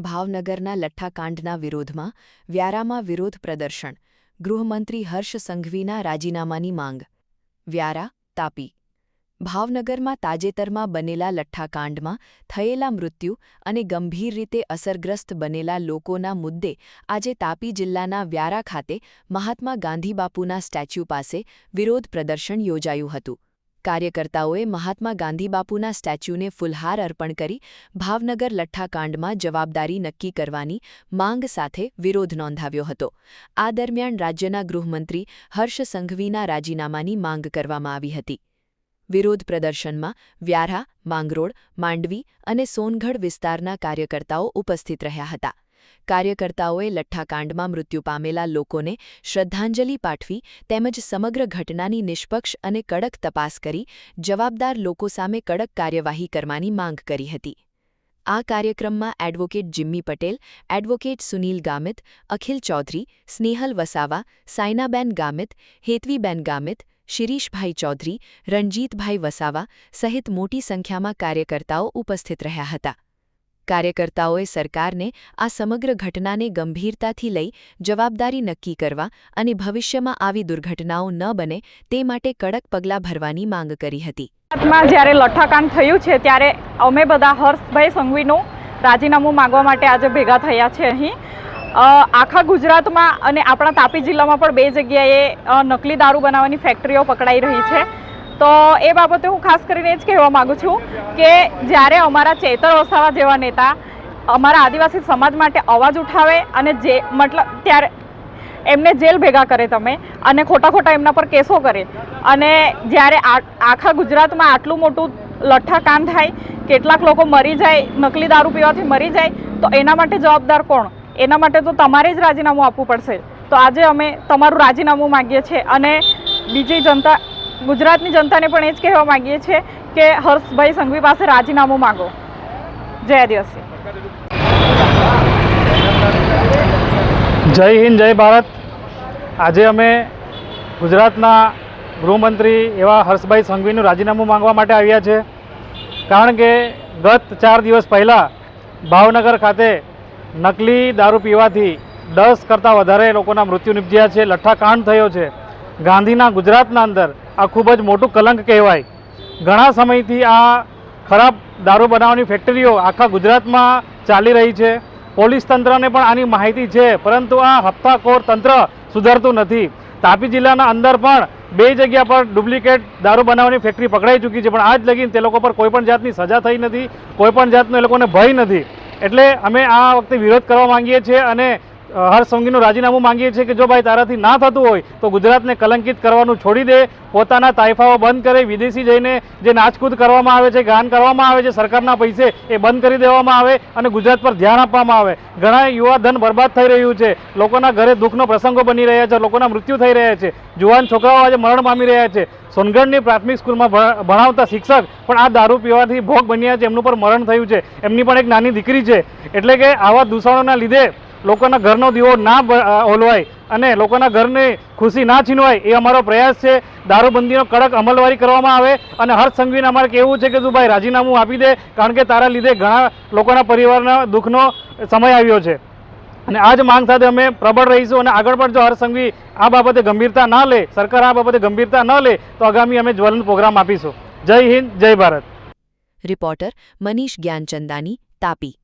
ભાવનગરના લઠ્ઠાકાંડના વિરોધમાં વ્યારામાં વિરોધ પ્રદર્શન. ગૃહમંત્રી હર્ષ સંઘવીના રાજીનામાની માંગ. વ્યારા, તાપી. ભાવનગરમાં તાજેતરમાં બનેલા લઠ્ઠાકાંડમાં થયેલા મૃત્યુ અને ગંભીર રીતે અસરગ્રસ્ત બનેલા લોકોના મુદ્દે આજે તાપી જિલ્લાના વ્યારા ખાતે મહાત્મા ગાંધીબાપુના સ્ટેચ્યુ પાસે વિરોધ પ્રદર્શન યોજાયું હતું. કાર્યકર્તાઓએ મહાત્મા ગાંધીબાપુના સ્ટેચ્યુને ફૂલહાર અર્પણ કરી ભાવનગર લઠ્ઠાકાંડમાં જવાબદારી નક્કી કરવાની માંગ સાથે વિરોધ નોંધાવ્યો હતો. આ દરમિયાન રાજ્યના ગૃહમંત્રી હર્ષ સંઘવીના રાજીનામાની માંગ કરવામાં આવી હતી. વિરોધ પ્રદર્શનમાં વ્યારા, માંગરોળ, માંડવી અને સોનગઢ વિસ્તારના કાર્યકર્તાઓ ઉપસ્થિત રહ્યા હતા. કાર્યકર્તાઓએ લઠ્ઠાકાંડમાં મૃત્યુ પામેલા લોકોને શ્રદ્ધાંજલિ પાઠવી તેમજ સમગ્ર ઘટનાની નિષ્પક્ષ અને કડક તપાસ કરી જવાબદાર લોકો સામે કડક કાર્યવાહી કરવાની માંગ કરી હતી. આ કાર્યક્રમમાં એડવોકેટ જિમ્મી પટેલ, એડવોકેટ સુનીલ ગામિત, અખિલ ચૌધરી, સ્નેહલ વસાવા, સાયનાબેન ગામિત, હેતવીબેન ગામિત, શિરીષભાઈ ચૌધરી, રણજીતભાઈ વસાવા સહિત મોટી સંખ્યામાં કાર્યકર્તાઓ ઉપસ્થિત રહ્યા હતા. કાર્યકર્તાઓએ સરકારને આ સમગ્ર ઘટનાને ગંભીરતાથી લઈ જવાબદારી નક્કી કરવા અને ભવિષ્યમાં આવી દુર્ઘટનાઓ ન બને તે માટે કડક પગલાં ભરવાની માંગ કરી હતી. જ્યારે લઠ્ઠાકાંડ થયું છે ત્યારે અમે બધા હર્ષભાઈ સંઘવીનું રાજીનામું માંગવા માટે આજે ભેગા થયા છે. અહીં આખા ગુજરાતમાં અને આપણા તાપી જિલ્લામાં પણ બે જગ્યાએ નકલી દારૂ બનાવવાની ફેક્ટરીઓ પકડાઈ રહી છે. તો એ બાબતે હું ખાસ કરીને જ કહેવા માગું છું કે જ્યારે અમારા ચેતર વસાવા જેવા નેતા અમારા આદિવાસી સમાજ માટે અવાજ ઉઠાવે અને જે મતલબ ત્યારે એમને જેલ ભેગા કરે તમે અને ખોટા એમના પર કેસો કરે અને જ્યારે આખા ગુજરાતમાં આટલું મોટું લઠ્ઠાકાંડ થાય, કેટલાક લોકો મરી જાય, નકલી દારૂ પીવાથી મરી જાય, તો એના માટે જવાબદાર કોણ? એના માટે તો તમારે જ રાજીનામું આપવું પડશે. તો આજે અમે તમારું રાજીનામું માગીએ છીએ અને બીજી જનતા ગુજરાતની જનતાને પણ એ જ કહેવા માગીએ છીએ કે હર્ષભાઈ સંઘવી પાસે રાજીનામું માગો. જય આદિવાસી. જય હિન્દ, જય ભારત. આજે અમે ગુજરાતના ગૃહમંત્રી એવા હર્ષભાઈ સંઘવીનું રાજીનામું માંગવા માટે આવ્યા છે. કારણ કે ગત 4 દિવસ પહેલાં ભાવનગર ખાતે નકલી દારૂ પીવાથી 10 કરતાં વધારે લોકોના મૃત્યુ નિપજ્યા છે. લઠ્ઠાકાંડ થયો છે. ગાંધીના ગુજરાતના અંદર આ ખૂબ જ મોટું કલંક કહેવાય. ઘણા સમયથી આ ખરાબ દારૂ બનાવવાની ફેક્ટરીઓ આખા ગુજરાતમાં ચાલી રહી છે. પોલીસ તંત્રને પણ આની માહિતી છે, પરંતુ આ હપ્તાખોર તંત્ર સુધરતું નથી. તાપી જિલ્લાના અંદર પણ 2 જગ્યા પર ડુપ્લિકેટ દારૂ બનાવવાની ફેક્ટરી પકડાઈ ચૂકી છે, પણ આજ લગીને તે લોકો પર કોઈપણ જાતની સજા થઈ નથી, કોઈપણ જાતનો એ લોકોને ભય નથી. એટલે અમે આ વખતે વિરોધ કરવા માંગીએ છીએ અને હર્ષ સંઘવીનું રાજીનામું માંગીએ છીએ કે જો ભાઈ તારાથી ના થતું હોય તો ગુજરાતને કલંકિત કરવાનું છોડી દે, પોતાના તાઇફાઓ બંધ કરે, વિદેશી જઈને જે નાચકૂદ કરવામાં આવે છે, ગાન કરવામાં આવે છે સરકારના પૈસે, એ બંધ કરી દેવામાં આવે અને ગુજરાત પર ધ્યાન આપવામાં આવે. ઘણા યુવા ધન બરબાદ થઈ રહ્યું છે, લોકોના ઘરે દુઃખનો પ્રસંગો બની રહ્યા છે, લોકોના મૃત્યુ થઈ રહ્યા છે, જુવાન છોકરાઓ આજે મરણ પામી રહ્યા છે. સોનગઢની પ્રાથમિક સ્કૂલમાં ભણાવતા શિક્ષક પણ આ દારૂ પીવાથી ભોગ બન્યા છે, એમનું પણ મરણ થયું છે. એમની પણ એક નાની દીકરી છે. એટલે કે આવા દૂષણોના લીધે લોકોના ઘરનો દીવો ના ઓલવાય અને લોકોના ઘરની ખુશી ના છીનવાય એ અમારો પ્રયાસ છે. દારૂબંધીનો કડક અમલવારી કરવામાં આવે અને હર્ષ સંઘવીને અમારે કહેવું છે કે તું ભાઈ રાજીનામું આપી દે, કારણ કે તારા લીધે ઘણા લોકોના પરિવારના દુઃખનો સમય આવ્યો છે. અને આ જ માંગ સાથે અમે પ્રબળ રહીશું અને આગળ પણ જો હર્ષ સંઘવી આ બાબતે ગંભીરતા ના લે, સરકાર આ બાબતે ગંભીરતા ન લે તો આગામી અમે જ્વલંત પ્રોગ્રામ આપીશું. જય હિન્દ, જય ભારત. રિપોર્ટર મનીષ જ્ઞાનચંદાની, તાપી.